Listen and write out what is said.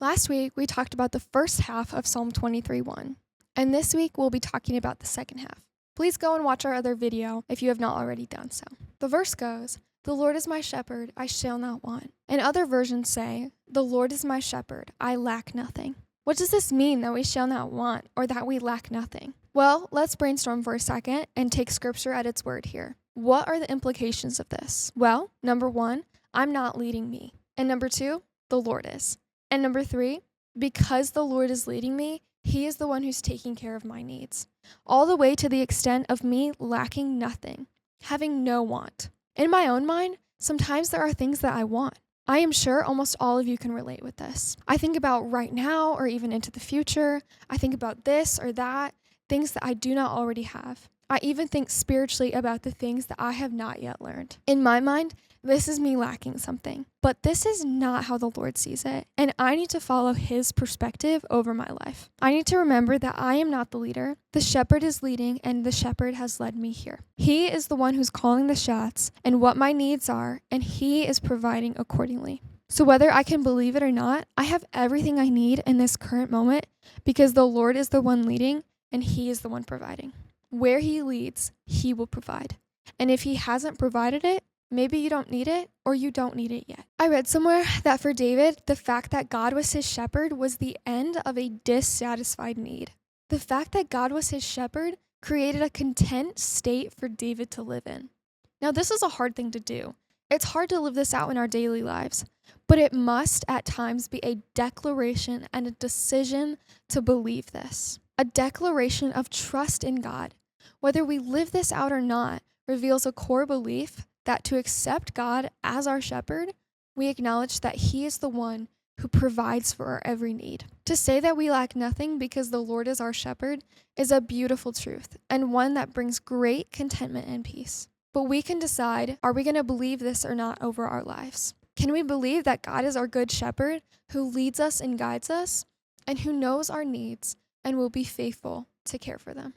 Last week, we talked about the first half of Psalm 23:1, and this week we'll be talking about the second half. Please go and watch our other video if you have not already done so. The verse goes, "The Lord is my shepherd, I shall not want." And other versions say, "The Lord is my shepherd, I lack nothing." What does this mean that we shall not want or that we lack nothing? Well, let's brainstorm for a second and take scripture at its word here. What are the implications of this? Well, number one, I'm not leading me. And number two, the Lord is. And number three, because the Lord is leading me, He is the one who's taking care of my needs. All the way to the extent of me lacking nothing, having no want. In my own mind, sometimes there are things that I want. I am sure almost all of you can relate with this. I think about right now or even into the future. I think about this or that, things that I do not already have. I even think spiritually about the things that I have not yet learned. In my mind, this is me lacking something. But this is not how the Lord sees it. And I need to follow His perspective over my life. I need to remember that I am not the leader. The shepherd is leading, and the shepherd has led me here. He is the one who's calling the shots and what my needs are, and He is providing accordingly. So whether I can believe it or not, I have everything I need in this current moment because the Lord is the one leading and He is the one providing. Where He leads, He will provide. And if He hasn't provided it, maybe you don't need it or you don't need it yet. I read somewhere that for David, the fact that God was his shepherd was the end of a dissatisfied need. The fact that God was his shepherd created a content state for David to live in. Now, this is a hard thing to do. It's hard to live this out in our daily lives, but it must at times be a declaration and a decision to believe this. A declaration of trust in God. Whether we live this out or not reveals a core belief that to accept God as our shepherd, we acknowledge that He is the one who provides for our every need. To say that we lack nothing because the Lord is our shepherd is a beautiful truth and one that brings great contentment and peace. But we can decide, are we going to believe this or not over our lives? Can we believe that God is our good shepherd who leads us and guides us and who knows our needs and will be faithful to care for them?